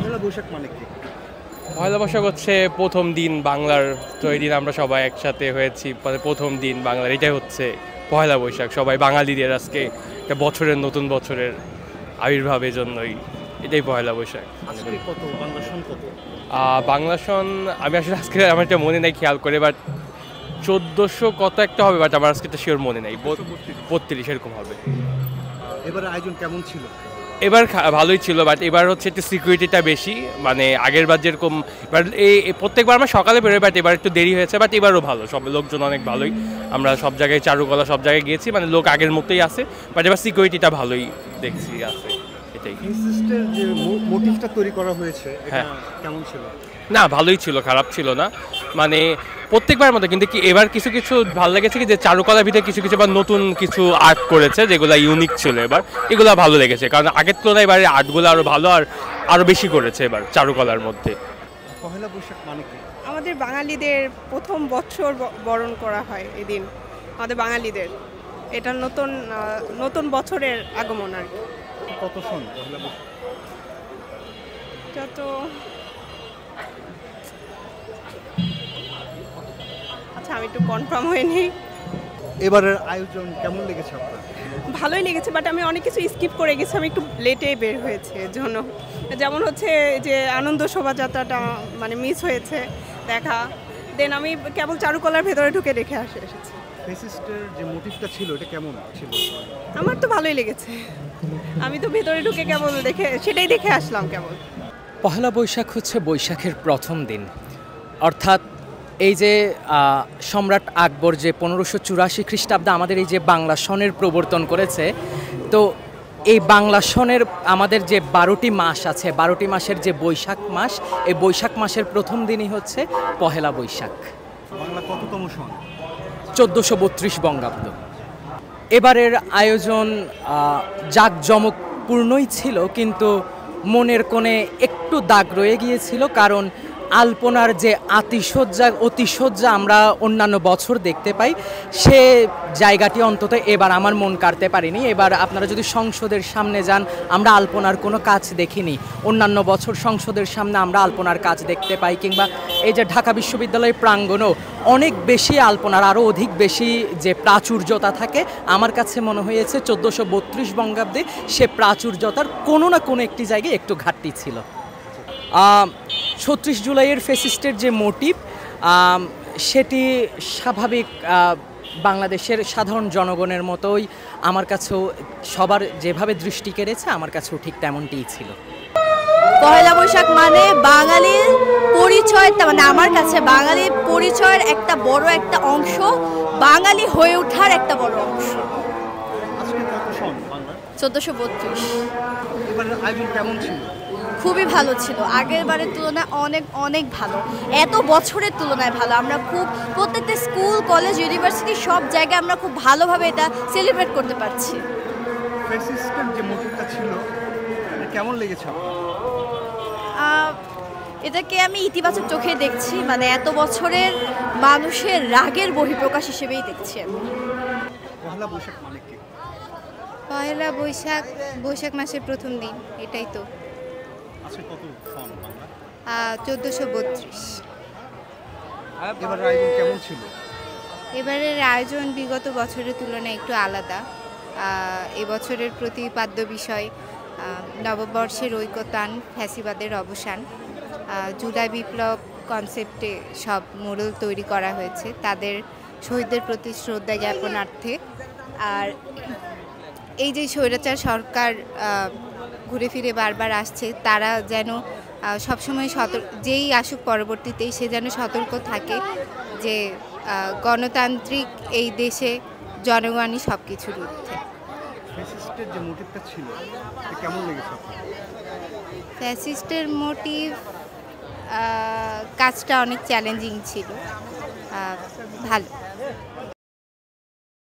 পহেলা বৈশাখ মানে কি? পয়লা বৈশাখ হচ্ছে প্রথম দিন বাংলার, তো এই দিন আমরা সবাই একসাথে হয়েছি, প্রথম দিন বাংলার, এটাই হচ্ছে পয়লা বৈশাখ। সবাই বাঙালিদের আজকে একটা বছরের, নতুন বছরের আবির্ভাবের জন্যই এটাই পয়লা বৈশাখ। আজকে কত বাংলা সন কত? বাংলা সন আমি আসলে আজকে আমার একটা মনে নেই খেয়াল করে, বাট 1400 কত একটা হবে, বাট আমার আজকে একটা শিওর মনে নেই, 32 এরকম হবে। এবার আয়োজন কেমন ছিল? এবার ভালোই ছিল, বাট এবার হচ্ছে একটু সিকিউরিটিটা বেশি, মানে আগের বার যেরকম, বাট এই প্রত্যেকবার আমরা সকালে বেরোই, বাট এবার একটু দেরি হয়েছে, বাট এবারও ভালো, সব লোকজন অনেক ভালোই। আমরা সব জায়গায় চারুকলা সব জায়গায় গিয়েছি, মানে লোক আগের মতোই আছে, বাট এবার সিকিউরিটিটা ভালোই দেখছি আছে, এটাই। ফেসিস্টের যে মোটিভটা তৈরি করা হয়েছে, এটা হ্যাঁ। কেমন ছিল? না, ভালোই ছিল, খারাপ ছিল না, মানে প্রত্যেকবার মতো। কিন্তু কি এবার কিছু কিছু ভালো লেগেছে কি, যে চারুকলার ভিতরে কিছু কিছু আবার নতুন কিছু আর্ট করেছে, যেগুলো ইউনিক ছিল এবার, এগুলো ভালো লেগেছে, কারণ আগের তুলনায় এবার আর্টগুলো আরও ভালো আর আরও বেশি করেছে এবার চারুকলার মধ্যে। পহেলা বৈশাখ মানে কি? আমাদের বাঙালিদের প্রথম বছর বরণ করা হয় এদিন, আমাদের বাঙালিদের এটা নতুন নতুন বছরের আগমন আর কি। কত সন পহেলা বৈশাখ? যত আচ্ছা, আমি একটু কনফার্ম হইনি। এবারের আয়োজন কেমন লেগেছে আপনার? ভালোই লেগেছে, বাট আমি অনেক কিছু স্কিপ করে গেছি, আমি একটু লেটে বের হয়েছে এর জন্য। যেমন হচ্ছে যে আনন্দ শোভাযাত্রাটা মানে মিস হয়েছে দেখা, দেন আমি কেবল চারুকলার ভেতরে ঢুকে দেখে এসেছি। ফেসিস্টের যে মোটিভটা ছিল, এটা কেমন ছিল? আমার তো ভালোই লেগেছে, আমি তো ভেতরে ঢুকে কেবল সেটাই দেখে আসলাম কেবল। পহেলা বৈশাখ হচ্ছে বৈশাখের প্রথম দিন, অর্থাৎ এই যে সম্রাট আকবর যে 1584 খ্রিস্টাব্দে আমাদের এই যে বাংলা সনের প্রবর্তন করেছে, তো এই বাংলা সনের আমাদের যে 12টি মাস আছে, 12টি মাসের যে বৈশাখ মাস, এই বৈশাখ মাসের প্রথম দিনই হচ্ছে পহেলা বৈশাখ। বাংলা কততম সন? 1432 বঙ্গাব্দ। এবারের আয়োজন জাঁকজমকপূর্ণই ছিল, কিন্তু মনের কোণে একটু দাগ রয়ে গিয়েছিল, কারণ আলপনার যে অতিসজ্জা আমরা অন্যান্য বছর দেখতে পাই, সে জায়গাটি অন্তত এবার আমার মন কাড়তে পারিনি। এবার আপনারা যদি সংসদের সামনে যান, আমরা আলপনার কোনো কাজ দেখিনি। অন্যান্য বছর সংসদের সামনে আমরা আলপনার কাজ দেখতে পাই, কিংবা এই যে ঢাকা বিশ্ববিদ্যালয়ের প্রাঙ্গণও অনেক বেশি আলপনার, আরও অধিক বেশি যে প্রাচুর্যতা থাকে, আমার কাছে মনে হয়েছে 1432 বঙ্গাব্দে সে প্রাচুর্যতার কোনো না কোনো একটি জায়গায় একটু ঘাটতি ছিল। 36 জুলাইয়ের ফেসিস্টের যে মোটিভ, সেটি স্বাভাবিক বাংলাদেশের সাধারণ জনগণের মতোই আমার কাছেও সবার যেভাবে দৃষ্টি কেড়েছে, আমার কাছেও ঠিক তেমনটিই ছিল। পহেলা বৈশাখ মানে বাঙালির পরিচয়, মানে আমার কাছে বাঙালির পরিচয়ের একটা বড় একটা অংশ, বাঙালি হয়ে ওঠার একটা বড় অংশ। আজকে কত সন বাংলা? 1432। এবারের আয়োজন কেমন ছিল? খুবই ভালো ছিল, আগের বারের তুলনায় অনেক অনেক ভালো, এত বছরের তুলনায় ভালো। আমরা খুব প্রত্যেকটা স্কুল, কলেজ, ইউনিভার্সিটি সব জায়গায় আমরা খুব ভালোভাবে এটা সেলিব্রেট করতে পারছি। ফেসিস্টের যে মোটিভটা ছিল, এটা কেমন লেগেছে আপনার? এটাকে আমি ইতিবাচক চোখে দেখছি, মানে এত বছরের মানুষের রাগের বহিঃপ্রকাশ হিসেবেই দেখছি আমি। পহেলা বৈশাখ মানে কি? পয়লা বৈশাখ বৈশাখ মাসের প্রথম দিন, এটাই তো। আজকে কত সন বাংলা? 1432। এবারের আয়োজন কেমন ছিল? এবারের আয়োজন বিগত বছরের তুলনায় একটু আলাদা। এবছরের প্রতিপাদ্য বিষয় নববর্ষের ঐকতান, ফ্যাসিবাদের অবসান, জুলাই বিপ্লব কনসেপ্টে সব মোড়ল তৈরি করা হয়েছে তাদের শহীদদের প্রতি শ্রদ্ধা জ্ঞাপনার্থে। আর এই যে স্বৈরাচার সরকার ঘুরে ফিরে বারবার আসছে, তারা যেন সবসময় যেই আসুক পরবর্তীতেই সে যেন সতর্ক থাকে যে গণতান্ত্রিক এই দেশে জনগণই সব কিছুর ঊর্ধ্বে। ফ্যাসিস্টের যে মোটিভটা ছিল, এটা কেমন লেগেছে আপনার? ফ্যাসিস্টের মোটিভ, কাজটা অনেক চ্যালেঞ্জিং ছিল, ভালো।